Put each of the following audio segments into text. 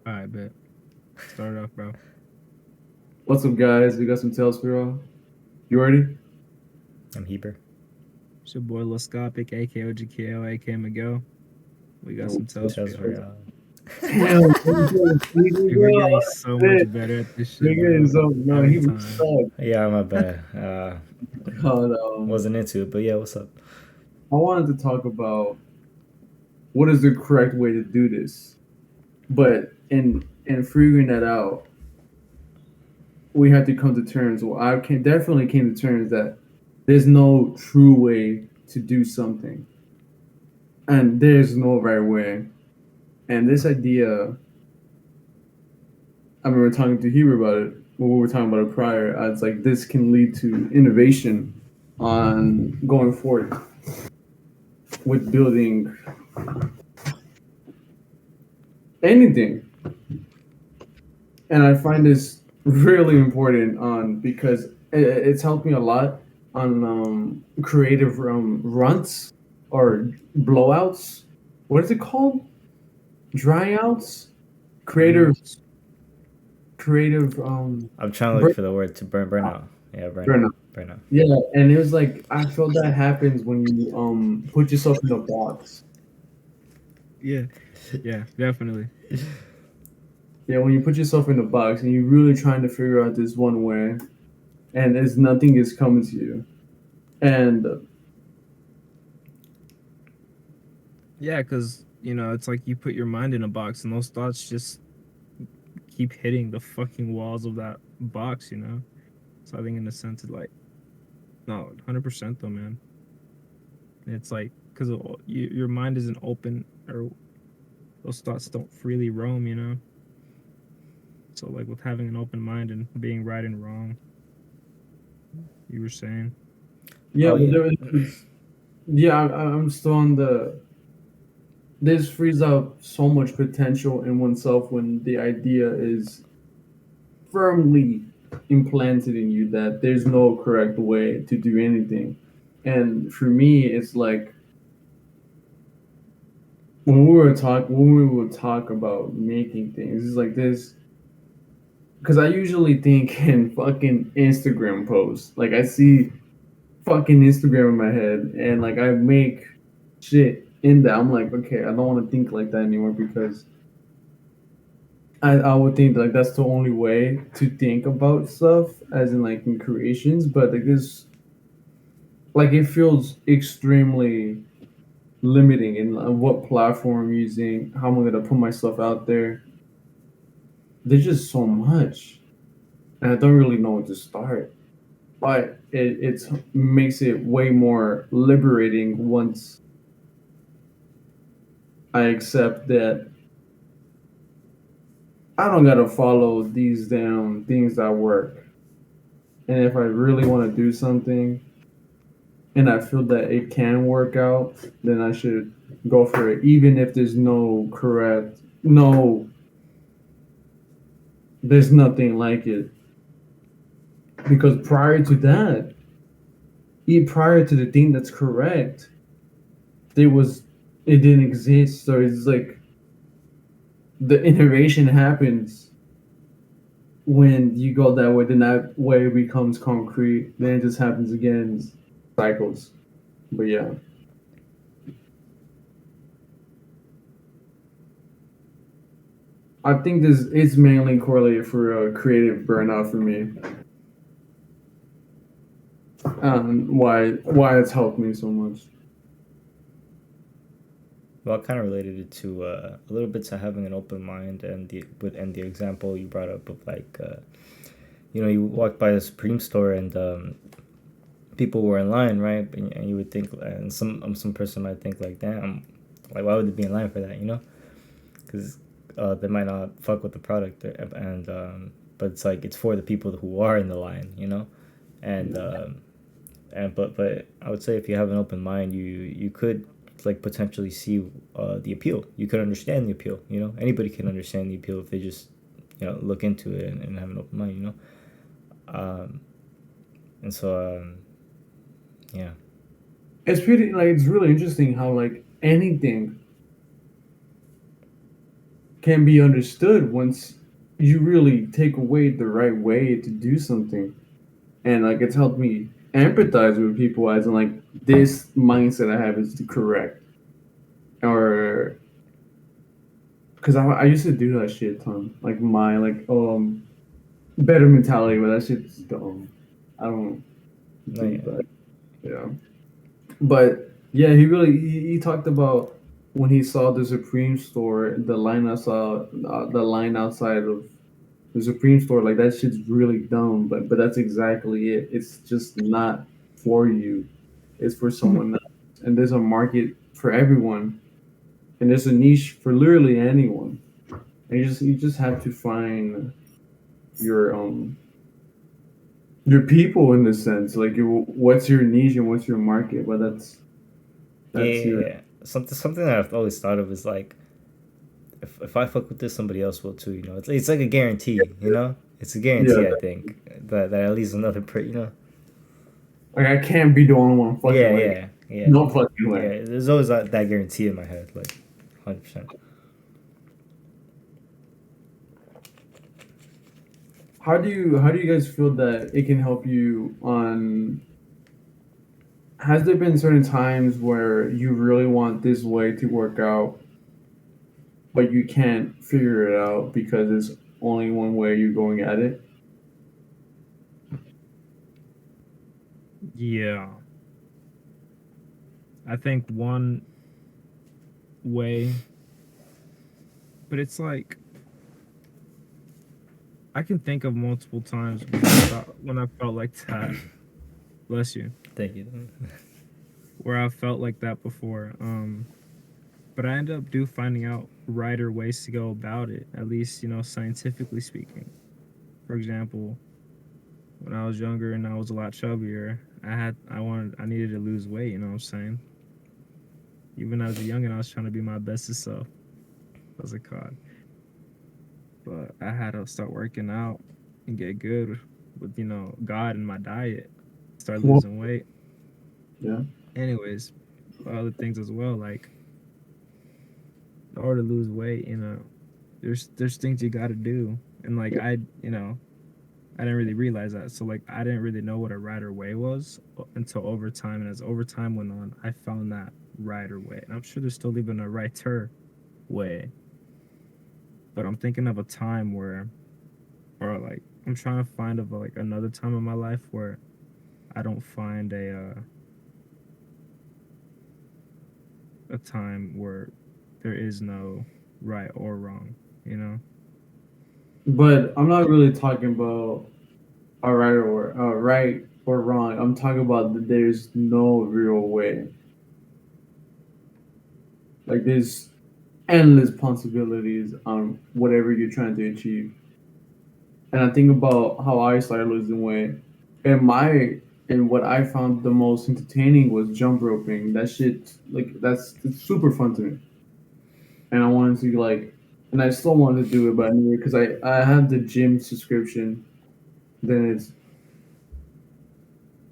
All right, bet. Start it off, bro. What's up, guys? We got some tales for y'all. You ready? I'm Heber. It's your boy Lil Scopic, aka OGKO, aka Miguel. We got Oh, some tales for Tales y'all. for y'all. damn, Dude, we're getting so much better at this shit, nigga bro. is up. No, Every he was time. stuck. Yeah, my bad. God, Wasn't into it, but yeah, what's up? I wanted to talk about what is the correct way to do this, but in figuring that out, we had to come to terms. Well, I can definitely came to terms that there's no true way to do something, and there's no right way. And this idea, I remember talking to Heber about it when we were talking about it prior. It's like this can lead to innovation on going forward with building anything. And I find this really important on because it's helped me a lot on creative runts or blowouts. What is it called? Dryouts? Creative, Burnouts. creative I'm trying to look burn, for the word to burn out. Yeah, burnout. burn out. Yeah, and it was like I feel that happens when you put yourself in a box. Yeah, yeah, definitely. Yeah, when you put yourself in a box and you're really trying to figure out this one way, and it's nothing is coming to you, and Yeah, because, it's like you put your mind in a box and those thoughts just keep hitting the fucking walls of that box. So I think in a sense, it's like, no, 100% though, man. It's like, because your mind isn't open or those thoughts don't freely roam. So, like, with having an open mind and being right and wrong, you were saying. yeah, Oh but yeah. there is, yeah, I'm still on the. This frees up so much potential in oneself when the idea is firmly implanted in you that there's no correct way to do anything. And for me, it's like when we would talk about making things, it's like this because I usually think in fucking Instagram posts. Like I see fucking Instagram in my head, and like I make shit in that. I'm like, okay, I don't want to think like that anymore because I would think like that's the only way to think about stuff, as in like in creations. But like this, like it feels extremely limiting in what platform I'm using, how am I gonna put myself out there. There's just so much, and I don't really know where to start. But it makes it way more liberating once I accept that I don't gotta follow these damn things that work. And if I really want to do something and I feel that it can work out, then I should go for it, even if there's no correct, no, there's nothing like it. Because prior to that, prior to the thing that's correct, there was, it didn't exist. So it's like the innovation happens when you go that way, then that way becomes concrete. Then it just happens again, cycles. But yeah, I think this it's mainly correlated for creative burnout for me. Why it's helped me so much. Well, I kind of related it to a little bit to having an open mind and the example you brought up of like you walk by the Supreme store and people were in line, right? And you would think, and some person might think like, damn, like why would they be in line for that? Because they might not fuck with the product, and but it's like it's for the people who are in the line. And but I would say if you have an open mind, you could like potentially see the appeal. You could understand the appeal. Anybody can understand the appeal if they just look into it and have an open mind. Um, and so yeah. It's pretty like it's really interesting how like anything can be understood once you really take away the right way to do something. And like it's helped me empathize with people as in like this mindset I have is the correct. Or because I used to do that shit a ton. Like my like better mentality, but that shit's dumb. I don't No, think yeah. that. Yeah. But yeah, he talked about when he saw the Supreme store, the line I saw, the line outside of the Supreme store, like that shit's really dumb. But that's exactly it. It's just not for you. It's for someone else, and there's a market for everyone, and there's a niche for literally anyone. And you just have to find your your people in the sense like what's your niche and what's your market. But Yeah, that's yeah, your yeah. Something that I've always thought of is like, if I fuck with this, somebody else will too. You know, it's like a guarantee. You know, it's a yeah. guarantee. I think that at least another you know. Like I can't be the only one fucking Yeah, like yeah, yeah, no fucking yeah. way. There's always that guarantee in my head, like 100%. How do you guys feel that it can help you on? Has there been certain times where you really want this way to work out, but you can't figure it out because it's only one way you're going at it? Yeah, I think one way, but it's like I can think of multiple times when I felt like that. Bless you. Thank you. Where I felt like that before. But I ended up finding out righter ways to go about it. At least scientifically speaking. For example, when I was younger and I was a lot chubbier, I needed to lose weight. You know what I'm saying? Even as a youngin', I was trying to be my bestest self as a cod. But I had to start working out and get good with God and my diet. Start Well, losing weight. yeah. Anyways, other things as well. Like in order to lose weight, there's things you got to do, and like I didn't really realize that. So like I didn't really know what a rider way was until over time, and as over time went on, I found that rider way, and I'm sure there's still even a writer way. But I'm thinking of a time where, or like I'm trying to find of like another time in my life where I don't find a time where there is no right or wrong. You know? But I'm not really talking about right or wrong. I'm talking about that there's no real way. Like there's endless possibilities on whatever you're trying to achieve. And I think about how I started losing weight. And what I found the most entertaining was jump roping. That shit like it's super fun to me. And I wanted to like and I still wanted to do it, but I knew because I have the gym subscription. Then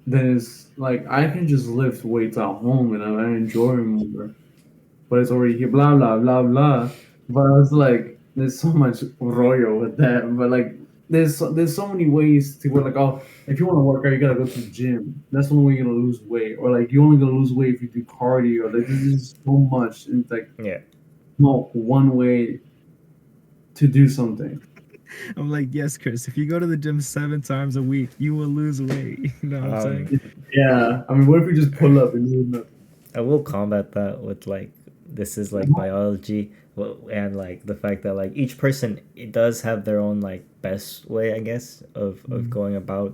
it's like I can just lift weights at home and I enjoy it more. But it's already here, blah blah blah blah. But I was like, there's so much royo with that. But like, there's so many ways to where like, oh, if you want to work out, you gotta go to the gym. That's the only way you're gonna lose weight. Or like, you only gonna lose weight if you do cardio. Like, this is so much. And it's like, Yeah. no one way to do something. I'm like, yes, Chris. If you go to the gym 7 times a week, you will lose weight. You know what I'm saying? Yeah, I mean, what if we just pull up and do nothing? I will combat that with like, this is like biology, and like the fact that like each person, it does have their own like best way, I guess, of Mm. going about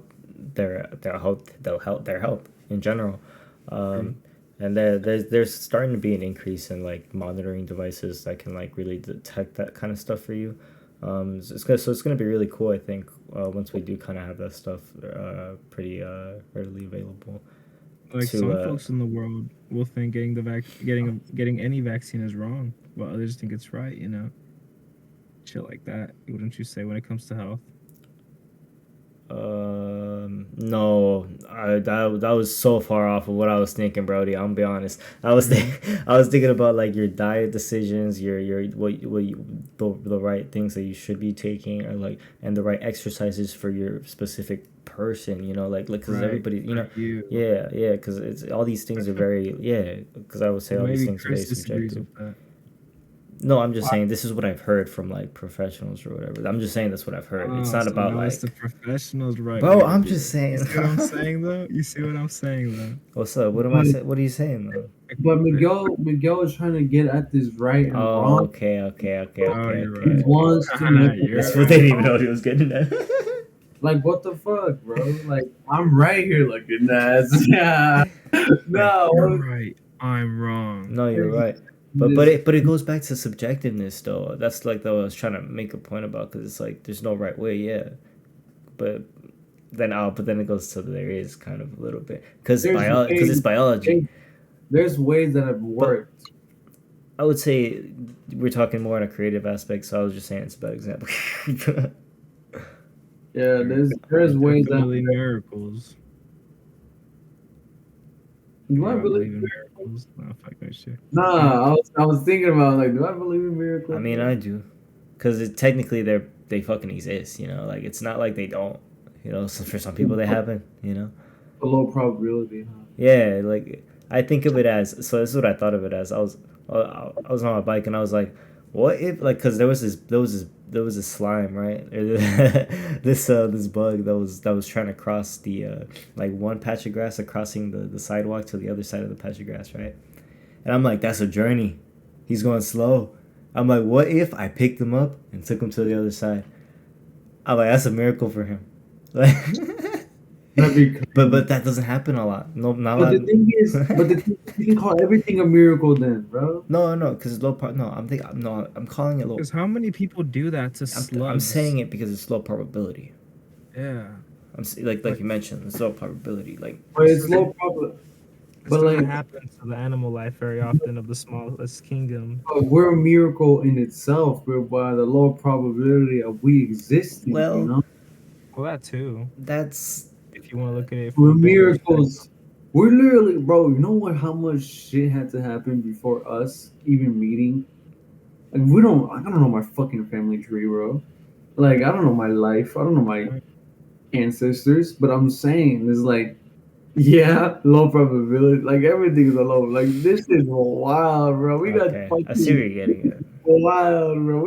their health in general. True. And there's starting to be an increase in like monitoring devices that can like really detect that kind of stuff for you. So it's gonna be really cool, I think, once we do kind of have that stuff pretty readily available Like to some folks in the world will think getting any vaccine is wrong, while others think it's right. Shit like that. Wouldn't you say when it comes to health? No, that was so far off of what I was thinking, Brody. I'm gonna be honest. I was Mm-hmm. I was thinking about like your diet decisions, your the right things that you should be taking, or like and the right exercises for your specific person. You know, like because Right. everybody, you know, For you. yeah, because it's all these things are very because I would say Well, all these maybe things are very Chris disagrees subjective. with that. No, I'm just saying this is what I've heard from like professionals or whatever. I'm just saying that's what I've heard. It's Oh, not so about now it's like, the professional's right bro. way to I'm do just it. You saying. see what I'm saying, though? You see what I'm saying, though? What's up? What am I But saying? What are you saying though? but Miguel is trying to get at this right and Oh, wrong. okay, okay, okay, Oh, okay, you're He okay. right. wants to make it You're This right fool right. didn't and even know wrong. what he was getting at. Like what the fuck, bro? Like I'm right here looking ass. Yeah. Like, you're No. right. I'm wrong. No, you're right. This But it goes back to subjectiveness though. That's like what I was trying to make a point about because it's like there's no right way, yeah. But but then it goes to there is kind of a little bit there's because it's ways biology. there's ways that have But worked. I would say we're talking more on a creative aspect, so I was just saying it's a bad example. Yeah, there's There's ways that definitely miracles. do Do I I believe believe in in miracles? No, fuck that shit. Nah, I was thinking about like, do I believe in I miracles, mean, bro? I do, because technically they fucking exist. You know, like it's not like they don't. You know, so for some people they happen. You know, A low probability, huh? yeah. Like I think of it as so. This is what I thought of it as. I was on my bike and I was like, what if like because there was this slime right this bug that was trying to cross the like one patch of grass and crossing the sidewalk to the other side of the patch of grass right. And I'm like, that's a journey. He's going slow. I'm like, what if I picked him up and took him to the other side? I'm like, that's a miracle for him. Like, That'd be crazy. but that doesn't happen a lot. No, not a But lot. the thing is, you can call everything a miracle then, bro. No, because low part. No, I'm calling it low. Because how many people do that to I'm saying slugs? it because it's low probability. Yeah. Like you mentioned, it's low probability. Like But This it's doesn't low probability. this But doesn't like, happen to the animal life very often of the smallest kingdom. we're a miracle in itself. We're by the low probability of we existing. You well, know, Well, that too. that's If you want to look at it from we're a bigger aspect. miracles. We're literally, bro. You know what? How much shit had to happen before us even meeting? Like we don't. I don't know my fucking family tree, bro. Like I don't know my life. I don't know my ancestors. But I'm saying is like, yeah, low probability. Like everything is a low. Like this is wild, bro. We got okay. I see where fucking you're getting at. wild, bro.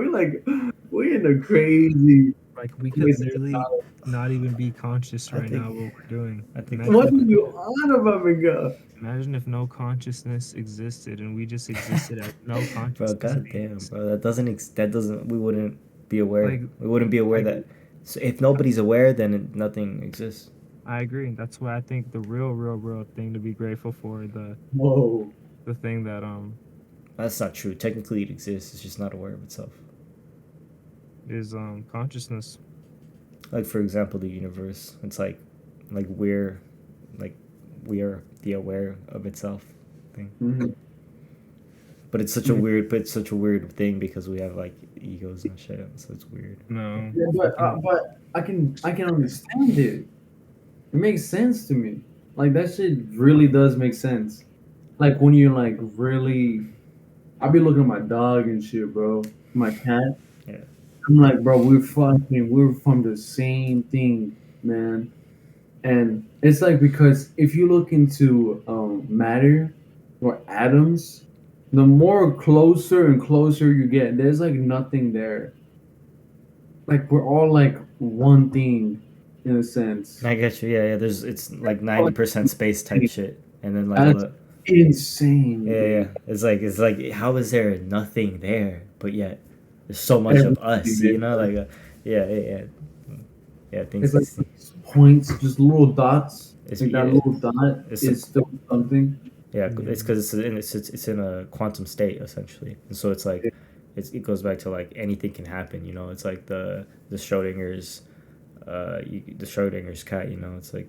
We in a crazy Like we could place of literally technology. not even be conscious I right now think of what we're doing. I think Imagine What if are you on about, Miguel? imagine if no consciousness existed and we just existed as no bro, consciousness goddamn, beings. bro, that doesn't we wouldn't be aware. Like We wouldn't be aware like that. So if nobody's aware, then nothing exists. I agree. That's why I think the real thing to be grateful for, Whoa. the thing that That's not true. Technically, it exists. It's just not aware of itself. is consciousness. Like for example, the universe. It's like like we are the aware of itself thing. Mhm. But it's such a weird, but it's such a weird thing because we have like egos and shit. So it's weird. No. Yeah, Fucking but I can understand it. It makes sense to me. Like that shit really does make sense. Like when you're like really, I be looking at my dog and shit, bro. My cat. Yeah. I'm like, bro, we're from the same thing, man. And it's like because if you look into matter or atoms, the more closer and closer you get, there's like nothing there. Like we're all like one thing in a sense. I get you. Yeah. There's it's like 90% space type shit, and then like That's look. insane, Yeah. dude. It's like how is there nothing there, but yet there's so much of Everything us. You know, there. like yeah. Yeah. It's Things. like points, just little dots. It's Like that yeah. little dot It's a is still something. Yeah, yeah. it's because it's in a quantum state essentially, and so it's like it goes back to like anything can happen. You know, it's like the Schrodinger's the Schrodinger's cat. You know, it's like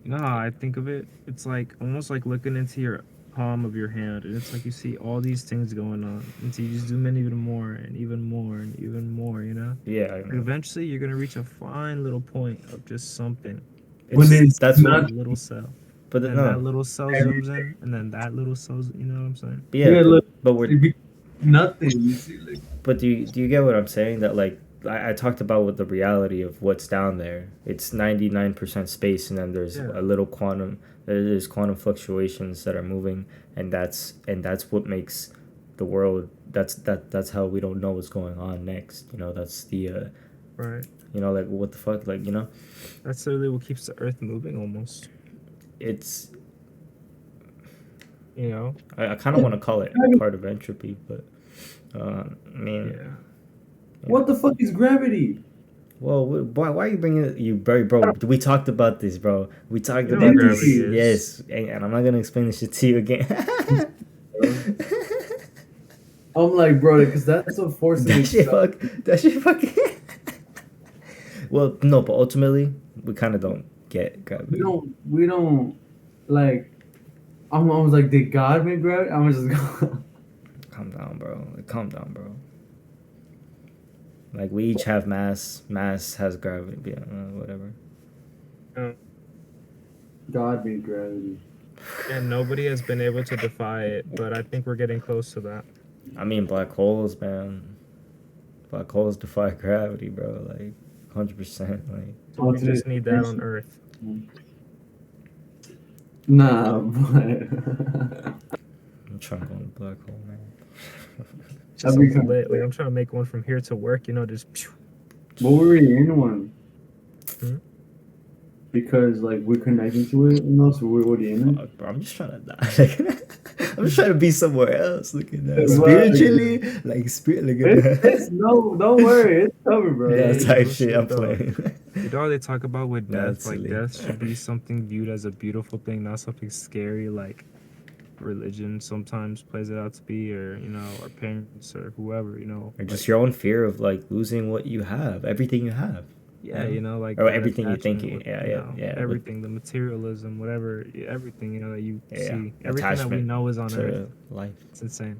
No, I think of it. It's like almost like looking into your palm of your hand, and it's like you see all these things going on until you just zoom in even more and even more and even more. You know, yeah, I like know. eventually you're gonna reach a fine little point of just something. When it's that's not- what. A little cell, But and that little cell zooms in, and then that little cell. You know what I'm saying? yeah, look, but we're it be nothing. You see, like But do you get what I'm saying? That like I talked about with the reality of what's down there. It's 99% space, and then there's Yeah. a little quantum. There's quantum fluctuations that are moving, and that's what makes the world. That's how we don't know what's going on next. You know, that's the Right. you know, like what the fuck, like, you know, That's literally what keeps the Earth moving, almost. it's. You know? I kind of want to call it part of entropy, but I mean. Yeah. what the fuck is gravity? Well, why are you bringing it? Bro, we talked about this, bro. We talked You know about what this. gravity is. Yes, and I'm not gonna explain this shit to you again. I'm like, bro, because that's a force in that shit itself. that shit fucking. Well, no, but ultimately, we kind of don't get gravity. We don't like. I was like, did God make gravity? I'm just. Calm down, bro. Like, calm down, bro. Like, we each have mass. Mass has gravity. Yeah, whatever. God made gravity. And nobody has been able to defy it, but I think we're getting close to that. I mean, black holes, man. Black holes defy gravity, bro. Like, 100%. Like. So we just need that on Earth. Nah, but I'm trying to go in the black hole, man. Just That'd be something kinda lit. Like I'm trying to make one from here to work, you know, just pew. but we're already in one. Hmm? Because like we're connected to it, you know, so we're already in it. Fuck, bro, I'm just trying to die. Like, I'm just trying to be somewhere else. Look at that. It's Spiritually, like spirit. Look at that. No, don't worry, it's covered, bro. Yeah, Hey, type no shit. shit, I'm though. playing. You know how they talk about with death? That's Like silly. death should be something viewed as a beautiful thing, not something scary like religion sometimes plays it out to be, or you know, our parents or whoever, you know. Or just like, your own fear of like losing what you have, everything you have. yeah, you know, like Or that everything you think attachment you- with, yeah, know, yeah, with- everything, the materialism, whatever, everything, you know, that you Yeah, see, everything that we attachment know is on Earth. to life. It's insane.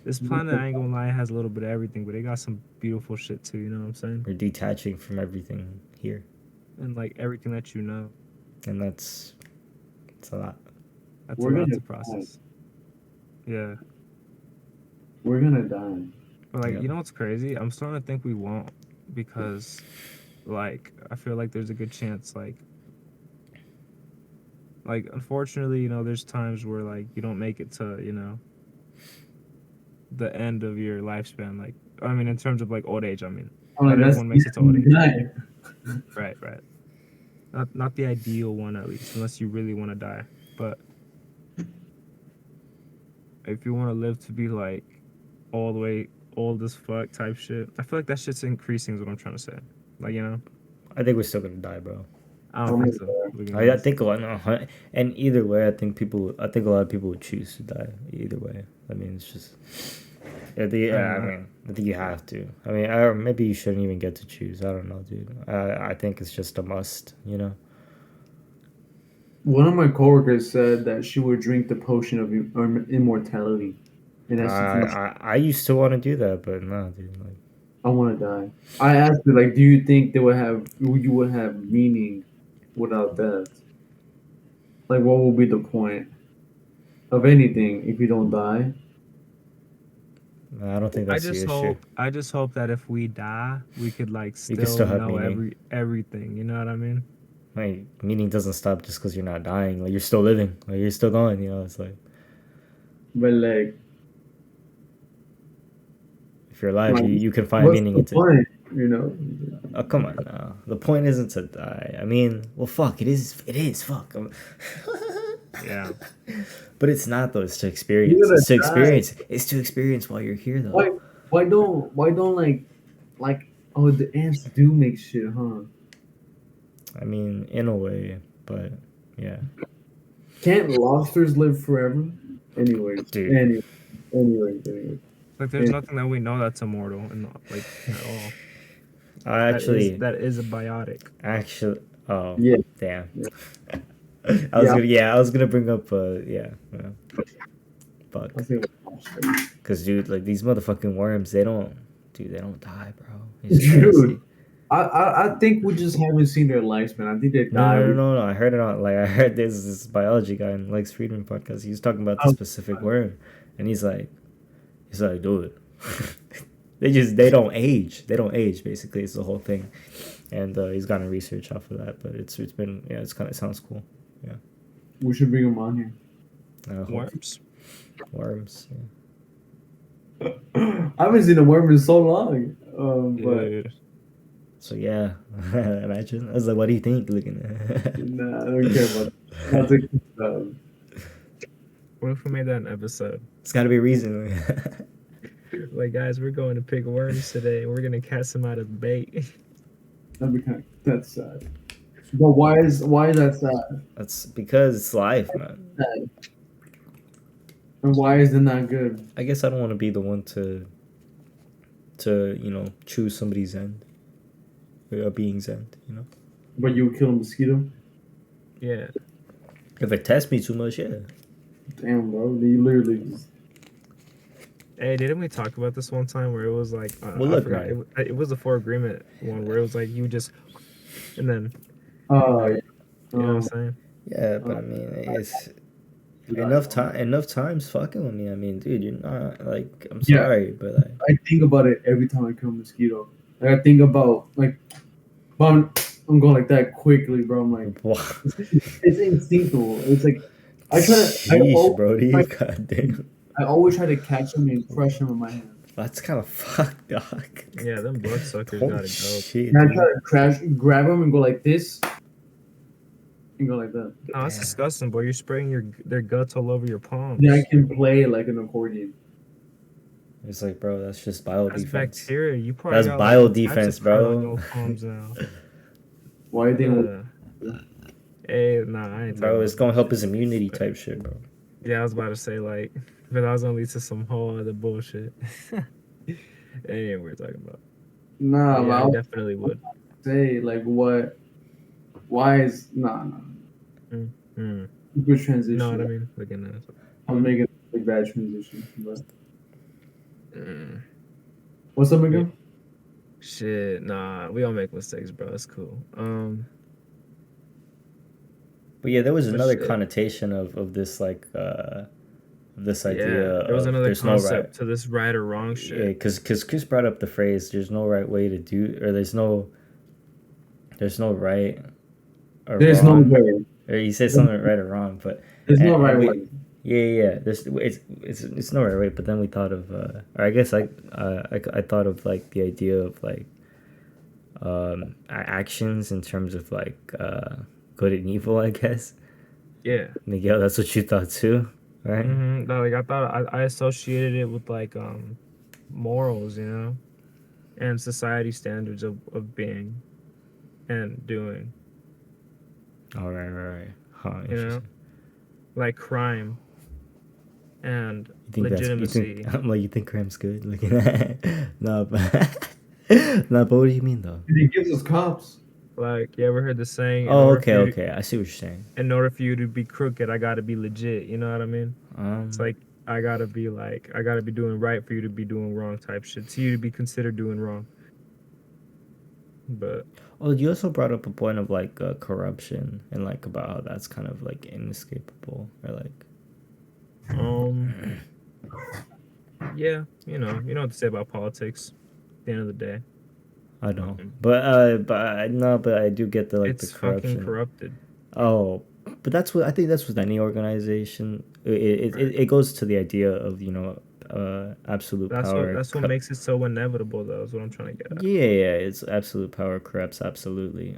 This planet, I ain't gonna lie, has a little bit of everything, but it got some beautiful shit too. You know what I'm saying? We're detaching from everything here, And like everything that you know, and it's a lot. that's We're a lot gonna to process. Yeah, We're gonna die. but like Yeah. you know what's crazy? I'm starting to think we won't, because like I feel like there's a good chance like unfortunately, you know, there's times where like you don't make it to, you know, the end of your lifespan. Like I mean, in terms of like old age, I mean, I'm like, not that's everyone makes it to old age. die. Right. Not the ideal one, at least, unless you really want to die. But if you want to live to be like all the way old as fuck type shit, I feel like that shit's increasing. Is what I'm trying to say. Like, you know, I think we're still gonna die, bro. I don't think so. I think a lot, and either way, I think a lot of people would choose to die. Either way, I mean, it's just. I mean, I think you have to. I mean, or maybe you shouldn't even get to choose. I don't know, dude. I think it's just a must, you know. One of my coworkers said that she would drink the potion of immortality, and that's I used to want to do that, but no, dude. Like, I want to die. I asked her, like, do you think you would have meaning without death? Like, what will be the point of anything if you don't die? I don't think I that's the just issue. hope that if we die, we could like You can still have know meaning. everything. You know what I mean? Like, meaning doesn't stop just because you're not dying. Like, you're still living. Like, you're still going. You know, it's like But like, if you're alive, like, you can find what's meaning the into. point? You know? Oh, come on now. The point isn't to die. I mean, well, fuck. It is. It is. Fuck. Yeah. But it's not though. It's to experience. You're gonna It's to die. experience. It's to experience while you're here though. Why don't like oh the ants do make shit, huh? I mean, in a way, but yeah. Can't lobsters live forever? Anyways, Dude. anyways. Like there's nothing that we know that's immortal and like at all. Actually, that is a biotic. Actually, oh Yeah. damn. Yeah. I was gonna bring up fuck. I think Cause dude, like these motherfucking worms, they don't die, bro. It's Dude. crazy. I think we just haven't seen their lifespan. I think they No, die. no, no, no, no. I heard it on like I heard this biology guy in Lex Friedman podcast. He was talking about the specific worm, and he's like, dude, they don't age. They don't age. Basically, it's the whole thing, and he's gotten research off of that. But it's been yeah, it's kind of sounds cool. Yeah, We should bring them on here. Worms. Worms. Yeah. I haven't seen a worm in so long. But Dude. So yeah, imagine. I was like, what do you think? Looking at nah, I don't care about that. I'll take What if we made that an episode? it's got to be a reason. Like, guys, we're going to pick worms today. We're gonna cast them out of bait. that'd be kind of, that's sad. But why is that sad? That's because it's life, man. Sad. And why is it not good? I guess I don't want to be the one to choose somebody's end, or a being's end. But you would kill a mosquito? Yeah. If it tests me too much, yeah. Damn, bro. You literally just. Hey, didn't we talk about this one time where it was like, Well, I look, forgot. man. It was the For Agreement one where it was like you just, and then, Oh, you know what I'm saying? Yeah, but I mean, it's enough times fucking with me. I mean, dude, you're not like I'm Yeah. sorry, but like, I think about it every time I kill a mosquito. Like, I think about, like, but I'm going like that quickly, bro. I'm like, wow. it's instinctual. It's like, I Sheesh, Brody, goddamn. I always try to catch them and crush them in my hand. That's kind of fucked, dog. Yeah, them bloodsuckers Holy gotta go. shit, And I dude. try to grab them and go like this. And go like that. No, that's Yeah. disgusting, boy. You're spraying their guts all over your palms. Then I can play like an accordion. It's like, bro, that's just bio That's defense. bacteria. You probably That's got, bio all types of defense, crap bro. on your palms now. Why do you think? Hey, nah, I ain't. Bro, talking it's about gonna that help shit. his immunity type shit, bro. Yeah, I was about to say like, but I was gonna lead to some whole other bullshit. It ain't what we're talking about. Nah, Yeah, but I I'll definitely would. say like what? Why is nah? Mm. Good transition. You know what I mean? Looking at it. I'm making a bad transition. But Mm. what's up, Miguel? Shit, nah, we all make mistakes, bro. It's cool. But yeah, there was But another shit. connotation of this like this idea. Yeah, there was of another there's concept no right. to this right or wrong Yeah, shit. because Chris brought up the phrase "there's no right way to do" or there's no right or There's no wrong. way. Or he said something right or wrong, but There's no and right we- way. yeah. It's no right way. But then we thought of, or I guess I thought of like the idea of like actions in terms of like good and evil. I guess Yeah. Miguel, that's what you thought too, right? Mm-hmm. Like I thought I associated it with like morals, you know, and society standards of being and doing, All right. Huh, you know, interesting. like crime and You think legitimacy. you think crime's good? Looking at no, but no, but what do you mean though? He gives us cops. Like, you ever heard the saying? Oh, okay. I see what you're saying. In order for you to be crooked, I gotta be legit. You know what I mean? It's like I gotta be doing right for you to be doing wrong type shit. To you to be considered doing wrong. But oh, you also brought up a point of like corruption and like about how that's kind of like inescapable or like. yeah, you know what to say about politics. At the end of the day, I don't, but I do get the like it's the corruption. fucking corrupted. Oh, but I think that's with any organization. It goes to the idea of absolute power. That's what makes it so inevitable, though. Is what I'm trying to get at. Yeah, it's absolute power corrupts absolutely.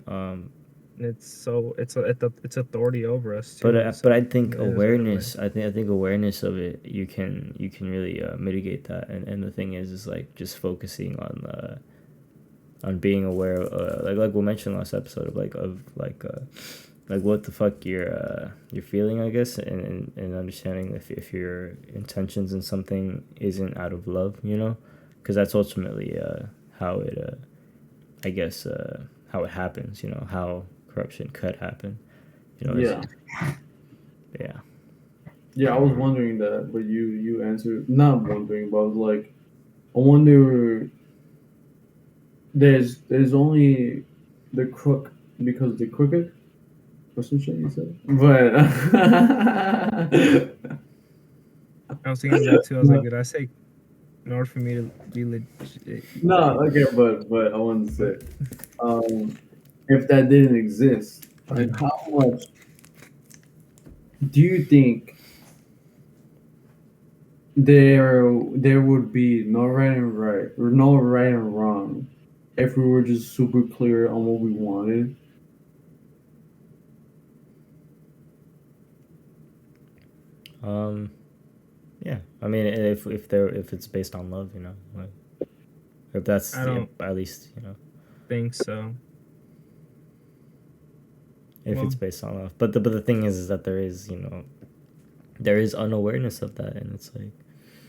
It's authority over us. Too, But I think it is awareness. I think awareness of it. You can really mitigate that. And the thing is like just focusing on being aware. Like we mentioned last episode of like what the fuck you're feeling, I guess, and understanding if your intentions in something isn't out of love, because that's ultimately how it I guess how it happens, how corruption could happen, Yeah. yeah. Yeah, I was wondering that, but you answered. Not wondering, but I was like, I wonder. there's only the crook because the crooked or some shit you said. But I was thinking of that too. I was like, did I say in order for me to be legit? no, okay, but I wanted to But say, if that didn't exist, like yeah, how much do you think there would be no right and right or no right and wrong if we were just super clear on what we wanted? Um, yeah. I mean, if it's based on love, you know, like if that's I yeah, don't at least you know think so. if it's Well, based on love. But the thing is that there is you know there is unawareness of that, and it's like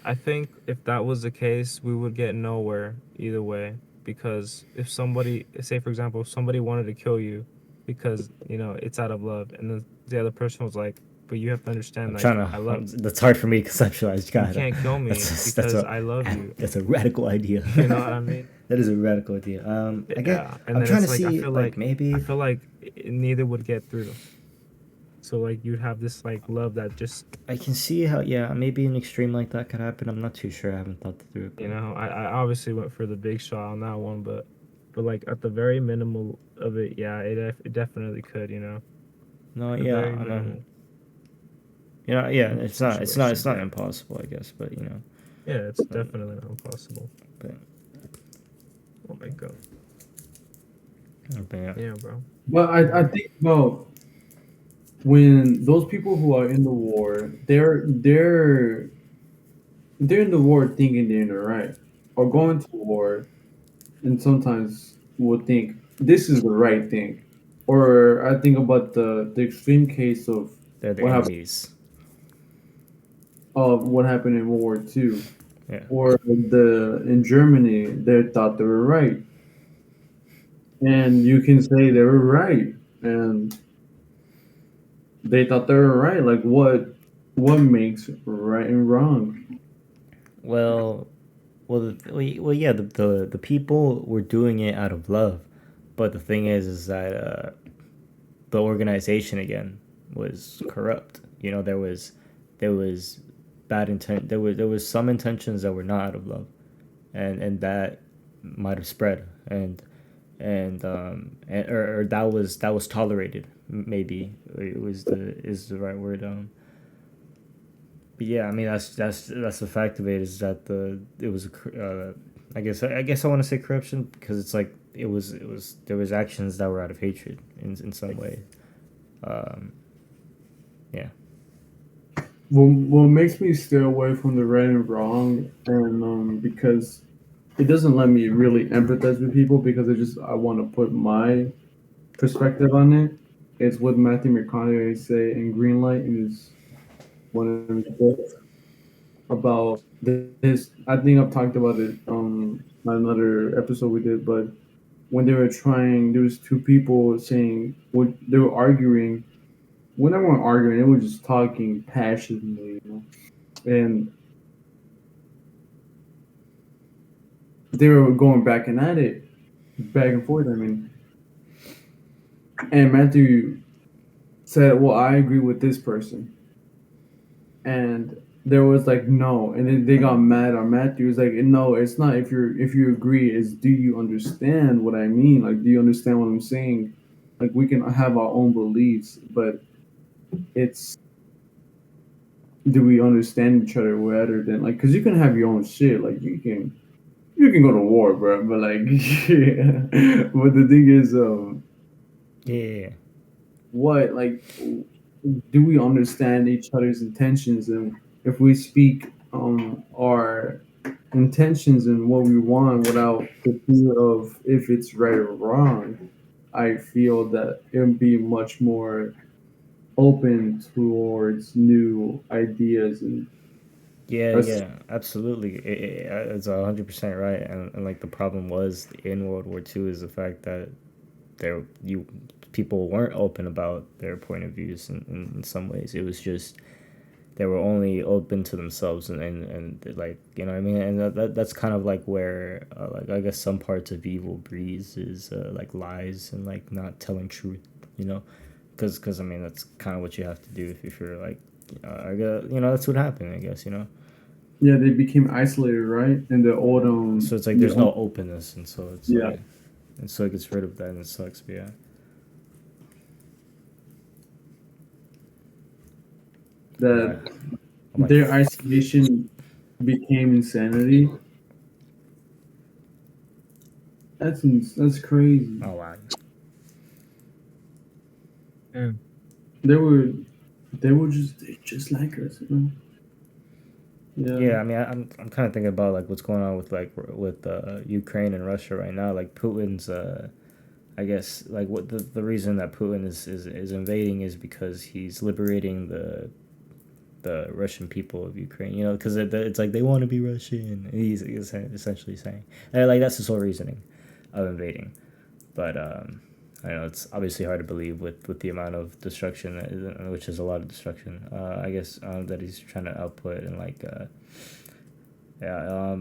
I think if that was the case, we would get nowhere either way. Because if somebody, say for example, if somebody wanted to kill you because, it's out of love, and the other person was like, but you have to I'm understand, like, trying I to. love, That's hard for me to conceptualize. you God, can't kill me that's because I love you. that's a radical idea. You know what I mean? That is a radical idea. I get. Yeah. And I'm then trying to it's like, see like I maybe feel like neither would get through. So, like, you'd have this, like, love that just, I can see how yeah maybe an extreme like that could happen. I'm not too sure. I haven't thought through it, but I obviously went for the big shot on that one, but like at the very minimal of it, yeah, it definitely could, no at the yeah very I mean minimal you know yeah it's situation. not impossible I guess but you know Yeah, it's like, definitely not impossible. but, Oh my god. but yeah. Yeah, bro. But I think about when those people who are in the war, they're in the war thinking they're in the right, or going to war, and sometimes will think this is the right thing. Or I think about the extreme case They're the what happened enemies. what happened in World War II, Yeah. or the in Germany they thought they were right, and you can say they were right, and they thought they were right. Like what makes right and wrong? Well, well, yeah. The people were doing it out of love, but the thing is that the organization again was corrupt. You know, there was bad intent. There was some intentions that were not out of love, and that might have spread or that was tolerated. Maybe it was the is the right word. But yeah, I mean that's the fact of it is that it was I guess I want to say corruption because it's like it was there was actions that were out of hatred in some way. Um, yeah. What makes me stay away from the right and wrong, and because it doesn't let me really empathize with people because I want to put my perspective on it. It's what Matthew McConaughey say in Greenlight in his one of his books about this. I think I've talked about it on another episode we did, but when they were trying, there was two people saying what they were arguing. When they weren't arguing, they were just talking passionately, and they were going back and at it, back and forth. I mean, and Matthew said, "Well, I agree with this person," and there was like no, and then they got mad on Matthew. Was like, "No, it's not. If you agree, is do you understand what I mean? Like, do you understand what I'm saying? Like, we can have our own beliefs, but it's do we understand each other rather than like because you can have your own shit. Like, you can go to war, bro, but like, yeah. But the thing is, Yeah. what like do we understand each other's intentions, and if we speak our intentions and what we want without the fear of if it's right or wrong, I feel that it would be much more open towards new ideas and Yeah, us. yeah, absolutely. It's 100% right, and like the problem was in World War II is the fact that there you people weren't open about their point of views in some ways. It was just they were only open to themselves, and like, you know what I mean, and that's kind of like where like, I guess some parts of evil breeds is like lies and like not telling truth, you know, because I mean that's kind of what you have to do if you're like, I guess, you know, that's what happened, I guess, you know. Yeah, they became isolated, right? And the old So it's like there's no openness, and so it's Yeah. like, and so it gets rid of that, and it sucks, but yeah. that I'm like, their isolation became insanity. That's crazy. oh wow. Yeah. They were just like us, you know. Yeah, I mean, I'm kind of thinking about like what's going on with like with Ukraine and Russia right now. Like Putin's, I guess, like what the reason that Putin is invading is because he's liberating the Russian people of Ukraine. You know, because it's like they want to be Russian. He's essentially saying, and like that's his whole reasoning of invading. But I know it's obviously hard to believe with the amount of destruction, which is a lot of destruction. I guess that he's trying to output, and like yeah.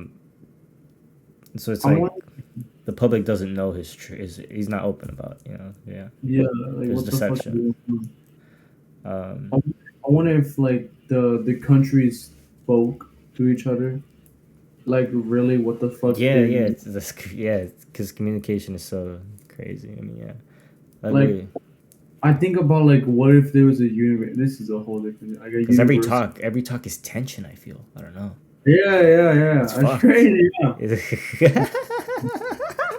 So it's I like want, the public doesn't know he's not open about, you know. Yeah, yeah, like there's what the fuck? deception. I wonder if like the countries spoke to each other, like really what the fuck Yeah, they yeah, mean. yeah, because communication is so crazy. I mean, yeah, Like I think about like what if there was a universe? This is a whole different like a because universe. every talk is tension. I feel, I don't know. Yeah. It's That's fucked. crazy. Yeah.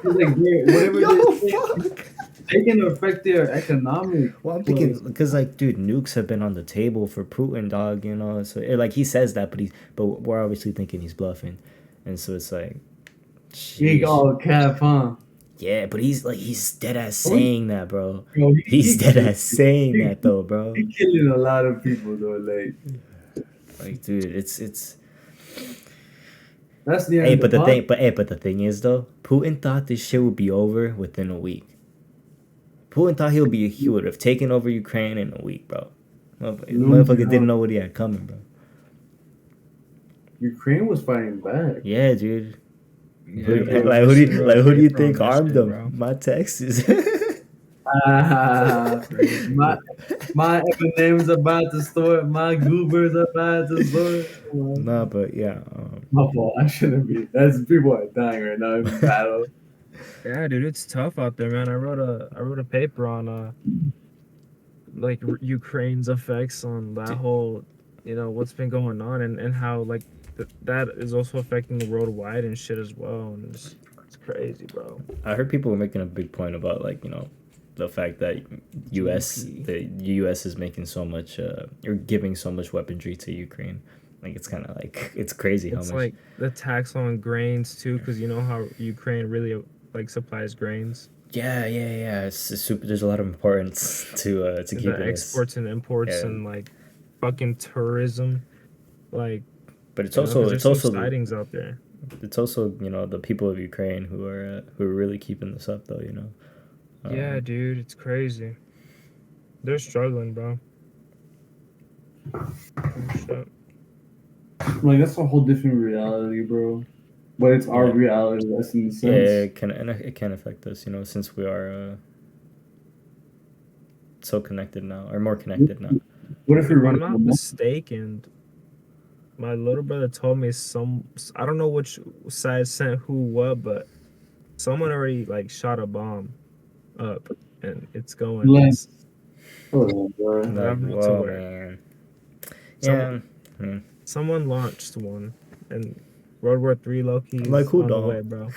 Like whatever Yo, they say, fuck. they can affect their economic. Well, I'm thinking because like, dude, nukes have been on the table for Putin, dog. You know, so like he says that, but we're obviously thinking he's bluffing, and so it's like, Big sheesh. all cap, huh? Yeah, but he's dead ass Oh, saying that, bro. Bro, He's dead ass saying that though, bro. he killing a lot of people though. Like, dude, it's. That's the end Hey, of the but the pod. thing, but the thing is though, Putin thought this shit would be over within a week. Putin thought he would have taken over Ukraine in a week, bro. Motherfucker didn't know what he had coming, bro. Ukraine was fighting back. Yeah, dude. Yeah, Who, bro, like who Justin do wrote who do you paper on think that armed shit, them? bro. My Texas. My M&M's about to store. My goobers about to store. Nah, but yeah. My fault. I shouldn't be. That's people are dying right now in battle. Yeah, dude, it's tough out there, man. I wrote a paper on like Ukraine's effects on that whole, what's been going on, and how like that is also affecting the worldwide and shit as well, and it's crazy, bro. I heard people were making a big point about like, the fact that the U.S. is making so much or giving so much weaponry to Ukraine. Like it's kind of like it's crazy how It's much. like the tax on grains too, because you know how Ukraine really like supplies grains. Yeah. It's super. There's a lot of importance to And keeping the exports and imports and like fucking tourism, like. But it's 'cause also there's some sightings out there. It's also the people of Ukraine who are really keeping this up though. Yeah, dude, it's crazy. They're struggling, bro. Shit. Like that's a whole different reality, bro. But it's our reality. That's in the sense. Yeah, it can affect us. Since we are so connected now, or more connected now. What if we If run? I'm not mistaken, my little brother told me I don't know which side sent who what, but someone already like shot a bomb up and it's going. Like, It's, hold on, bro. I don't know to Whoa, where. man. Someone launched one, and World War III Loki is Like who, on the dog? way, bro.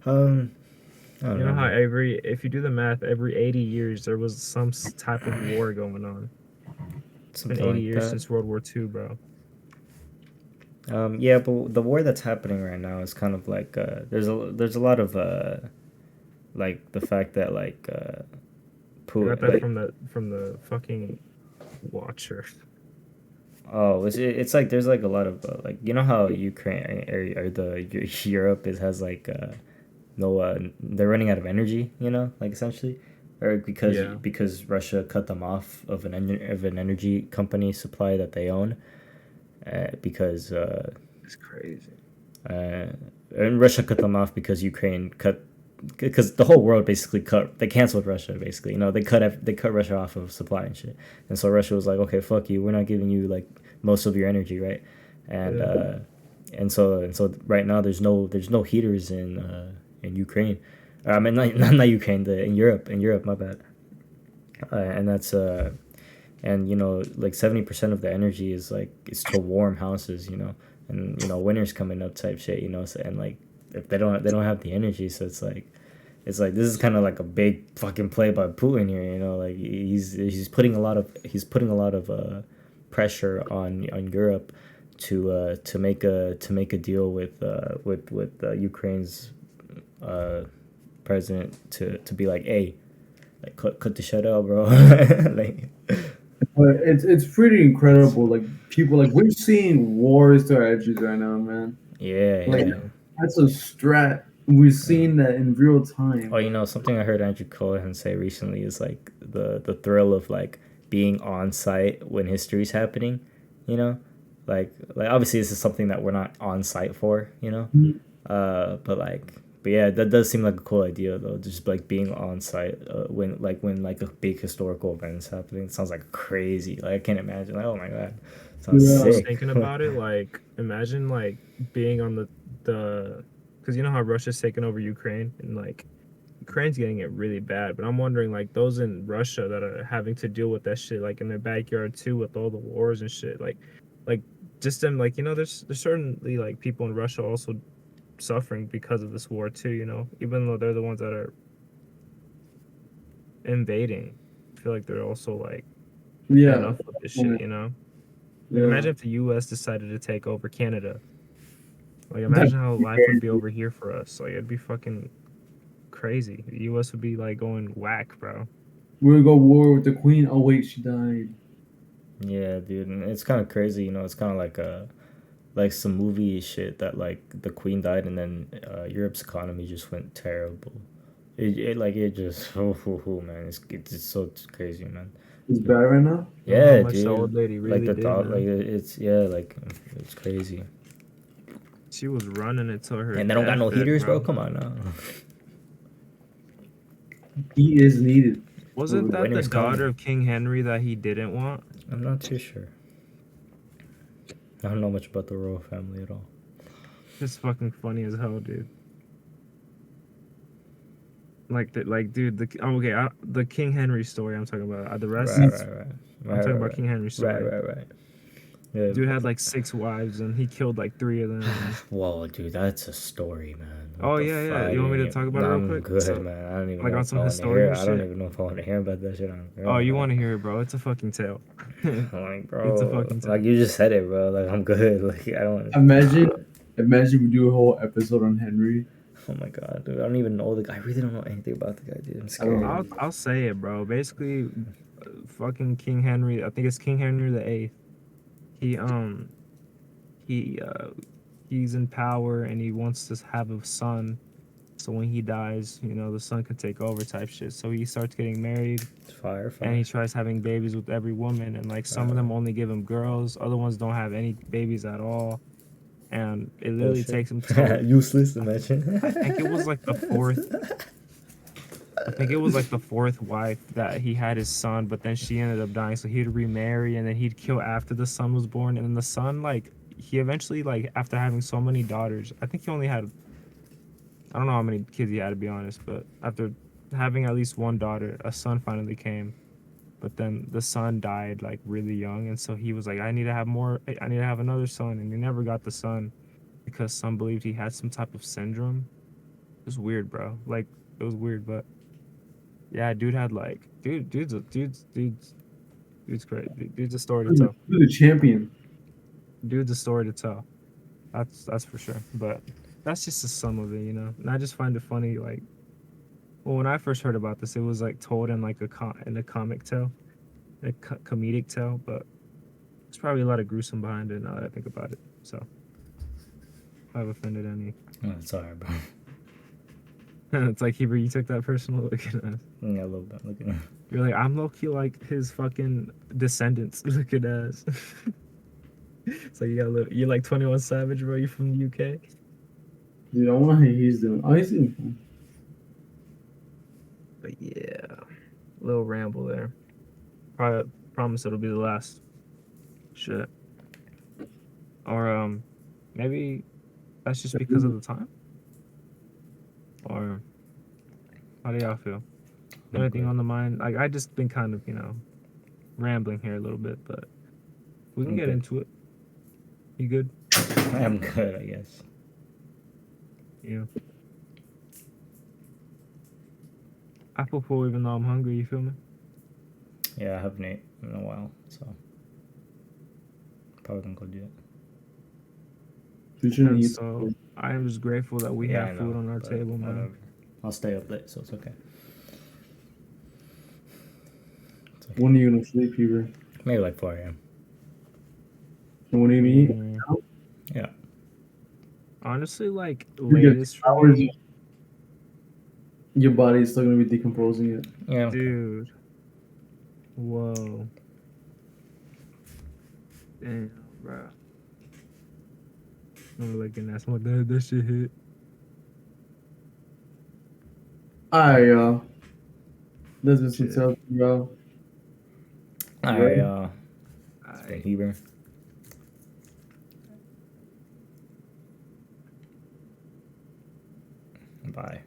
I don't You know how if you do the math, every 80 years there was some type of war going on. It's been 80 years since World War II, bro. Yeah, but the war that's happening right now is kind of like there's a lot of like the fact that like I got that from the fucking Watcher. Oh, it's like there's like a lot of like how Ukraine or the Europe has like no they're running out of energy, like essentially, or because Yeah. Russia cut them off of an energy company supply that they own, because It's crazy. and Russia cut them off because Ukraine cut, because the whole world basically they canceled Russia basically. They cut Russia off of supply and shit, and so Russia was like, okay, fuck you, we're not giving you like most of your energy, right? And Yeah. and so right now there's no heaters in Ukraine. I mean, not Ukraine, in Europe, my bad. And that's and like 70% of the energy is like it's to warm houses, and winter's coming up type shit, so, and like if they don't have the energy, so it's like this is kind of like a big fucking play by Putin here, like he's putting a lot of pressure on Europe to make a deal with Ukraine's president to be like, hey, like cut the shit out, bro. Like, But it's pretty incredible. Like people, like we're seeing war strategies right now, man. yeah, Like yeah. that's a strat. We're seeing that in real time. Oh, something I heard Andrew Cohen say recently is like the thrill of like being on site when history's happening, you know, like obviously this is something that we're not on site for, but yeah, that does seem like a cool idea though. Just like being on site when like a big historical event is happening. It sounds like crazy. Like I can't imagine. Like, oh my god, sounds Yeah. I was sick. thinking about it, like imagine like being on the because you know how Russia's taking over Ukraine and like Ukraine's getting it really bad, but I'm wondering like those in Russia that are having to deal with that shit like in their backyard too with all the wars and shit, like just them, like there's certainly like people in Russia also suffering because of this war too, even though they're the ones that are invading. I feel like they're also like Yeah. enough with this shit, Like, Yeah. imagine if the U.S. decided to take over Canada. Like, imagine how life would be over here for us. Like, it'd be fucking crazy. The U.S. would be like going whack, bro. We're gonna go war with the queen. Oh wait, she died. Yeah, dude, and it's kind of crazy. It's kind of like some movie shit that like the queen died and then Europe's economy just went terrible. It just man, it's so crazy, man. It's bad right now. Yeah, How much the old dude. lady really Like the did, thought, man. like it's yeah, like it's crazy. She was running until her And they don't got no deathbed, heaters, bro. Come on now. He is needed. Wasn't that the Winter's coming. daughter of King Henry that he didn't want? I'm not too sure. I don't know much about the royal family at all. It's fucking funny as hell, dude. Dude, the King Henry story I'm talking about. The rest, Right. I'm talking about King Henry's story. Right. Yeah. Dude had like 6 wives and he killed like 3 of them. Whoa, dude, that's a story, man. Oh, yeah. You want me to talk about it real I'm quick? good, So, man. I don't even like, know on if some I want to hear. historical I don't shit? even know if I want to hear about that shit. Oh, you want to hear it, bro? It's a fucking tale. Like, bro, It's a fucking tale. like you just said it, bro. Like I'm good. Like I don't. Imagine we do a whole episode on Henry. Oh my god, dude! I don't even know the guy. I really don't know anything about the guy, dude. I'm scared. I'll say it, bro. Basically, fucking King Henry. I think it's King Henry the Eighth. He's in power and he wants to have a son. So when he dies, the son can take over type shit. So he starts getting married It's fire. and he tries having babies with every woman. And like some of them only give him girls, other ones don't have any babies at all. And it literally takes him to useless. Imagine. I think it was like the fourth wife that he had his son, but then she ended up dying, so he'd remarry and then he'd kill after the son was born. And then the son, like, he eventually, like, after having so many daughters, I think he only had, I don't know how many kids he had, to be honest, but after having at least one daughter, a son finally came. But then the son died like really young, and so he was like, I need to have another son. And he never got the son because some believed he had some type of syndrome. It was weird, bro. Like, it was weird, but yeah, dude's great. Dude's a story to tell. Who's the champion? Dude's a story to tell. That's for sure. But that's just the sum of it, And I just find it funny, like, well, when I first heard about this, it was like told in like a comic tale, a comedic tale, but there's probably a lot of gruesome behind it now that I think about it. So, if I've offended any. Oh, it's alright, bro. It's like Heber, you took that personal. Look at us. Yeah, a little bit. Look at that. You're like, I'm low key like his fucking descendants. Look at us. So you're like 21 Savage, bro. You from the UK? Dude, I wonder how he's doing. Oh, he's doing fine. But yeah, little ramble there. Probably promise it'll be the last. Shit. Or maybe that's just because of the time. Or how do y'all feel? I'm Anything good. on the mind? Like I just been kind of rambling here a little bit, but we can I'm get good. into it. You good? I am good, I guess. Yeah. Apple full, even though I'm hungry. You feel me? Yeah, I haven't ate in a while, so probably gonna go do it. You shouldn't And eat. so I am just grateful that we Yeah, I have food know, on our but table, man. whatever. I'll stay up late, so it's okay. When are you gonna sleep, Heber? Maybe like 4 a.m. And when are you gonna eat? Mm, Yeah. honestly, like You get latest for hours. me, Your body's still gonna be decomposing it. Yeah. Okay. dude. Whoa. Damn, bro. I'm looking at some that shit hit. Alright, y'all. This is some Shit. tell y'all. All Right? right. It's been Alright. Heber. Bye.